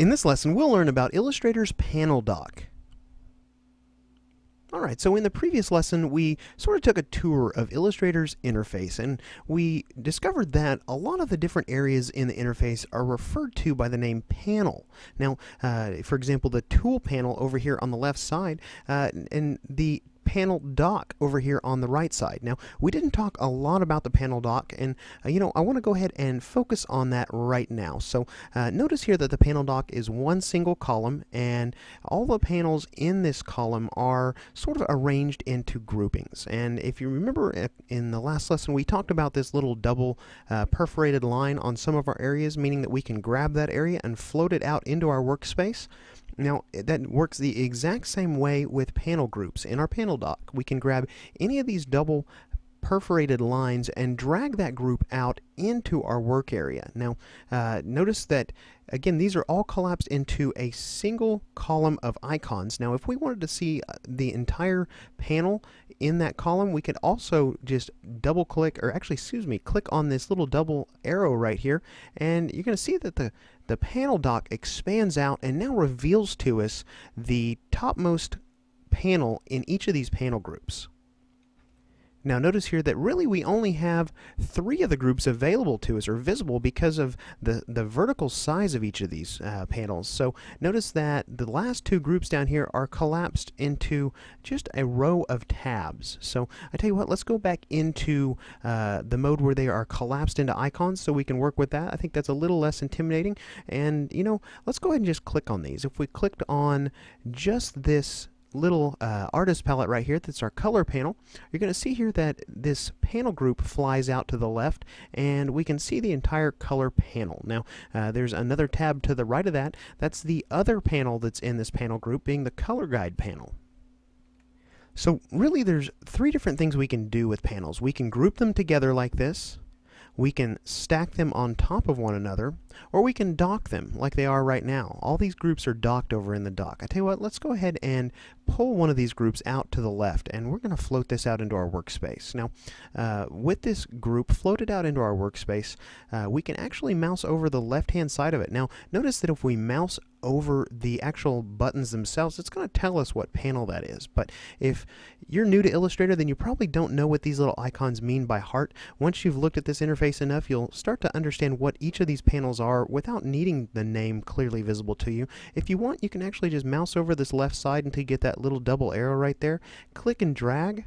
In this lesson, we'll learn about Illustrator's panel dock. Alright, so in the previous lesson, we sort of took a tour of Illustrator's interface, and we discovered that a lot of the different areas in the interface are referred to by the name panel. Now, for example, the tool panel over here on the left side, and the panel dock over here on the right side. Now, we didn't talk a lot about the panel dock, and I want to go ahead and focus on that right now. So notice here that the panel dock is one single column, and all the panels in this column are sort of arranged into groupings. And if you remember in the last lesson, we talked about this little double perforated line on some of our areas, meaning that we can grab that area and float it out into our workspace. Now, that works the exact same way with panel groups. In our panel dock, we can grab any of these double perforated lines and drag that group out into our work area. Now, notice that, again, these are all collapsed into a single column of icons. Now, if we wanted to see the entire panel in that column, we could also just double click, or actually, click on this little double arrow right here, and you're going to see that the panel dock expands out and now reveals to us the topmost panel in each of these panel groups. Now notice here that really we only have 3 of the groups available to us, or visible, because of the vertical size of each of these panels. So notice that the last 2 groups down here are collapsed into just a row of tabs. So I tell you what, let's go back into the mode where they are collapsed into icons so we can work with that. I think that's a little less intimidating. And let's go ahead and just click on these. If we clicked on just this little artist palette right here, that's our color panel, you're going to see here that this panel group flies out to the left, and we can see the entire color panel. Now, there's another tab to the right of that. That's the other panel that's in this panel group, being the color guide panel. So really there's 3 different things we can do with panels. We can group them together like this, we can stack them on top of one another, or we can dock them like they are right now. All these groups are docked over in the dock. I tell you what, let's go ahead and pull one of these groups out to the left, and we're going to float this out into our workspace. Now, with this group floated out into our workspace, we can actually mouse over the left-hand side of it. Now, notice that if we mouse over the actual buttons themselves, it's going to tell us what panel that is. But if you're new to Illustrator, then you probably don't know what these little icons mean by heart. Once you've looked at this interface enough, you'll start to understand what each of these panels are without needing the name clearly visible to you. If you want, you can actually just mouse over this left side until you get that little double arrow right there. Click and drag,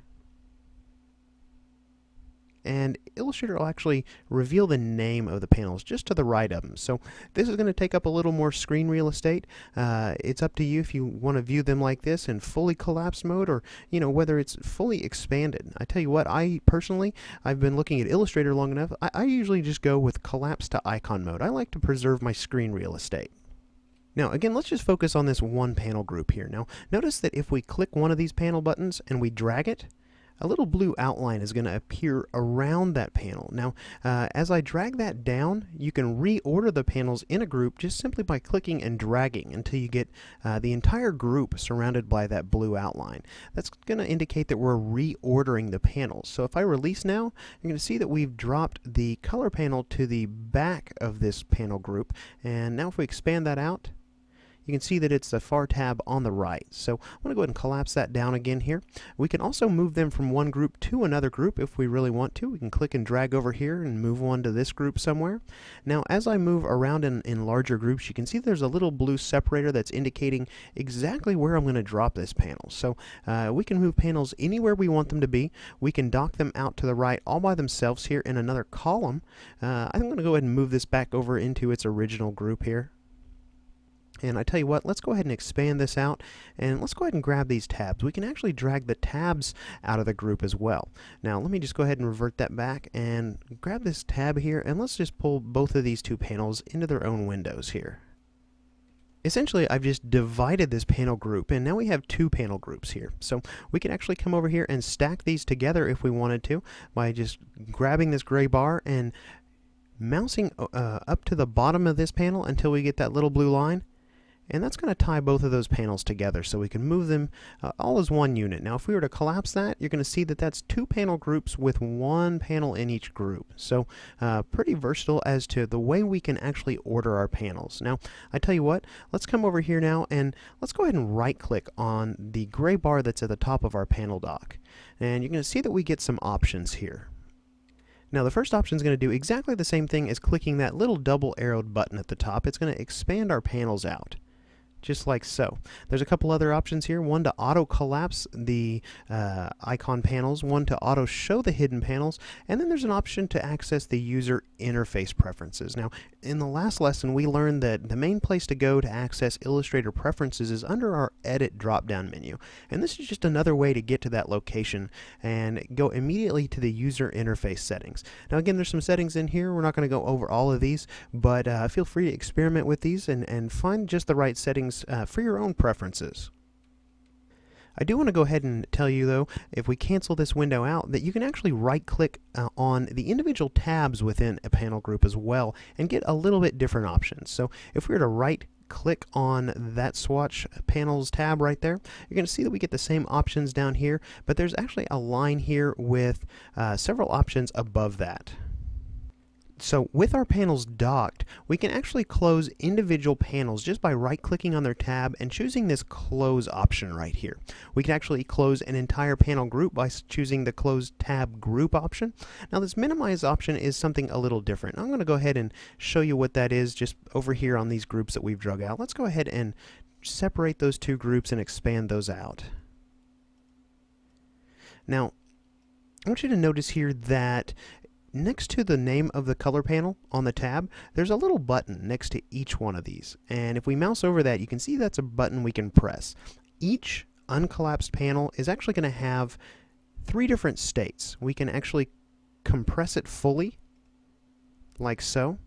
and Illustrator will actually reveal the name of the panels just to the right of them. So this is going to take up a little more screen real estate. It's up to you if you want to view them like this in fully collapsed mode, or whether it's fully expanded. I tell you what, I've been looking at Illustrator long enough. I usually just go with collapse to icon mode. I like to preserve my screen real estate. Now again, let's just focus on this one panel group here. Now notice that if we click one of these panel buttons and we drag it, a little blue outline is going to appear around that panel. Now, as I drag that down, you can reorder the panels in a group just simply by clicking and dragging until you get the entire group surrounded by that blue outline. That's going to indicate that we're reordering the panels. So if I release now, you're going to see that we've dropped the color panel to the back of this panel group. And now if we expand that out, you can see that it's the far tab on the right. So I'm going to go ahead and collapse that down again here. We can also move them from one group to another group if we really want to. We can click and drag over here and move one to this group somewhere. Now, as I move around in larger groups, you can see there's a little blue separator that's indicating exactly where I'm going to drop this panel. So we can move panels anywhere we want them to be. We can dock them out to the right all by themselves here in another column. I'm going to go ahead and move this back over into its original group here. And I tell you what, let's go ahead and expand this out, and let's go ahead and grab these tabs. We can actually drag the tabs out of the group as well. Now let me just go ahead and revert that back and grab this tab here, and let's just pull both of these 2 panels into their own windows here. Essentially, I've just divided this panel group, and now we have 2 panel groups here. So we can actually come over here and stack these together if we wanted to by just grabbing this gray bar and mousing up to the bottom of this panel until we get that little blue line. And that's going to tie both of those panels together so we can move them all as one unit. Now if we were to collapse that, you're going to see that that's 2 panel groups with 1 panel in each group. So pretty versatile as to the way we can actually order our panels. Now I tell you what, let's come over here now and let's go ahead and right click on the gray bar that's at the top of our panel dock. And you're going to see that we get some options here. Now the first option is going to do exactly the same thing as clicking that little double arrowed button at the top. It's going to expand our panels out, just like so. There's a couple other options here. One to auto collapse the icon panels, one to auto show the hidden panels, and then there's an option to access the user interface preferences. Now in the last lesson we learned that the main place to go to access Illustrator preferences is under our edit drop down menu, and this is just another way to get to that location and go immediately to the user interface settings. Now again, there's some settings in here. We're not going to go over all of these, but feel free to experiment with these and find just the right settings for your own preferences. I do want to go ahead and tell you though, if we cancel this window out, that you can actually right click on the individual tabs within a panel group as well and get a little bit different options. So if we were to right click on that swatch panels tab right there, you're going to see that we get the same options down here, but there's actually a line here with several options above that. So with our panels docked, we can actually close individual panels just by right-clicking on their tab and choosing this close option right here. We can actually close an entire panel group by choosing the close tab group option. Now this minimize option is something a little different. I'm going to go ahead and show you what that is just over here on these groups that we've drug out. Let's go ahead and separate those 2 groups and expand those out. Now I want you to notice here that next to the name of the color panel on the tab, there's a little button next to each one of these. And if we mouse over that, you can see that's a button we can press. Each uncollapsed panel is actually going to have 3 different states. We can actually compress it fully, like so.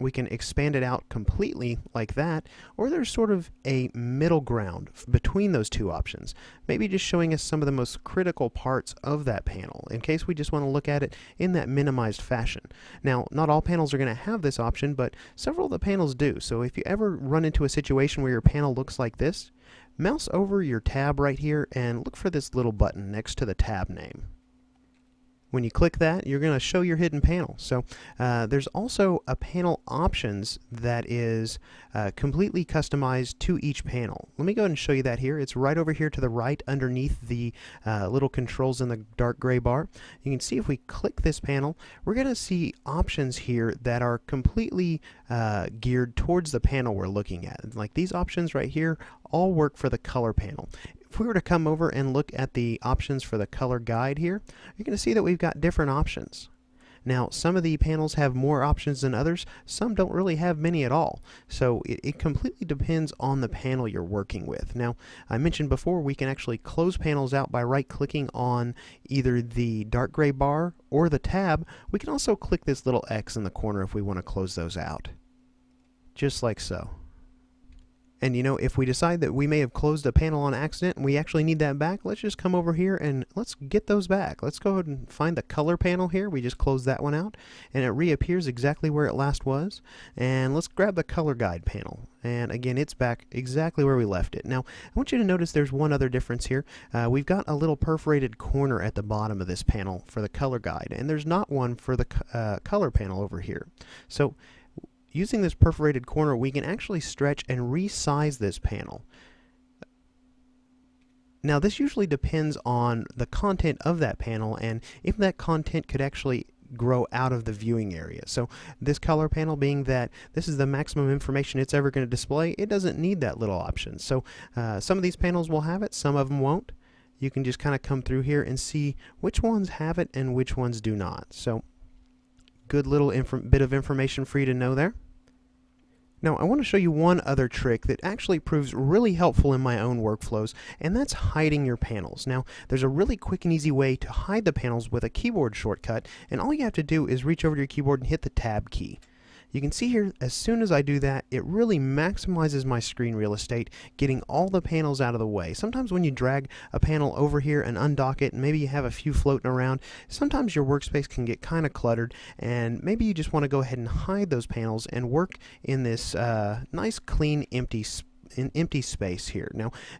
We can expand it out completely like that, or there's sort of a middle ground between those 2 options, maybe just showing us some of the most critical parts of that panel in case we just want to look at it in that minimized fashion. Now not all panels are going to have this option, but several of the panels do. So if you ever run into a situation where your panel looks like this, mouse over your tab right here and look for this little button next to the tab name. When you click that, you're going to show your hidden panel. So there's also a panel options that is completely customized to each panel. Let me go ahead and show you that here. It's right over here to the right underneath the little controls in the dark gray bar. You can see if we click this panel, we're going to see options here that are completely geared towards the panel we're looking at. Like these options right here all work for the color panel. If we were to come over and look at the options for the color guide here, you're going to see that we've got different options. Now some of the panels have more options than others, some don't really have many at all. So it completely depends on the panel you're working with. Now I mentioned before we can actually close panels out by right clicking on either the dark gray bar or the tab. We can also click this little X in the corner if we want to close those out. Just like so. And you know, if we decide that we may have closed a panel on accident and we actually need that back, let's just come over here and let's get those back. Let's go ahead and find the color panel here. We just closed that one out and it reappears exactly where it last was. And let's grab the color guide panel. And again, it's back exactly where we left it. Now, I want you to notice there's one other difference here. We've got a little perforated corner at the bottom of this panel for the color guide, and there's not one for the color panel over here. So using this perforated corner, we can actually stretch and resize this panel. Now this usually depends on the content of that panel and if that content could actually grow out of the viewing area. So this color panel, being that this is the maximum information it's ever going to display, it doesn't need that little option. So some of these panels will have it, some of them won't. You can just kind of come through here and see which ones have it and which ones do not. So good little bit of information for you to know there. Now I want to show you one other trick that actually proves really helpful in my own workflows, and that's hiding your panels. Now there's a really quick and easy way to hide the panels with a keyboard shortcut, and all you have to do is reach over to your keyboard and hit the Tab key. You can see here, as soon as I do that, it really maximizes my screen real estate, getting all the panels out of the way. Sometimes when you drag a panel over here and undock it, and maybe you have a few floating around, sometimes your workspace can get kind of cluttered, and maybe you just want to go ahead and hide those panels and work in this nice, clean, empty space here.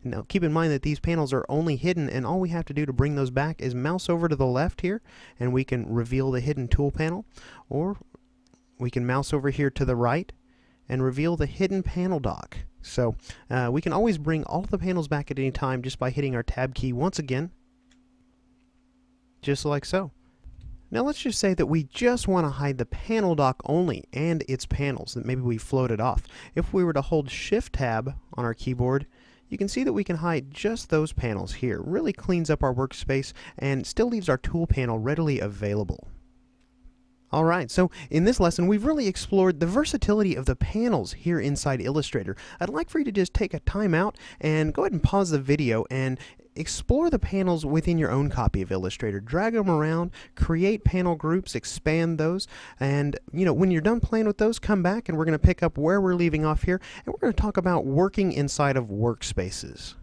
Now keep in mind that these panels are only hidden, and all we have to do to bring those back is mouse over to the left here, and we can reveal the hidden tool panel, or we can mouse over here to the right and reveal the hidden panel dock. So we can always bring all the panels back at any time just by hitting our tab key once again, just like so. Now let's just say that we just want to hide the panel dock only and its panels, that maybe we floated off. If we were to hold Shift Tab on our keyboard, you can see that we can hide just those panels here. Really cleans up our workspace and still leaves our tool panel readily available. Alright, so in this lesson we've really explored the versatility of the panels here inside Illustrator. I'd like for you to just take a time out and go ahead and pause the video and explore the panels within your own copy of Illustrator. Drag them around, create panel groups, expand those, and when you're done playing with those, come back and we're going to pick up where we're leaving off here, and we're going to talk about working inside of workspaces.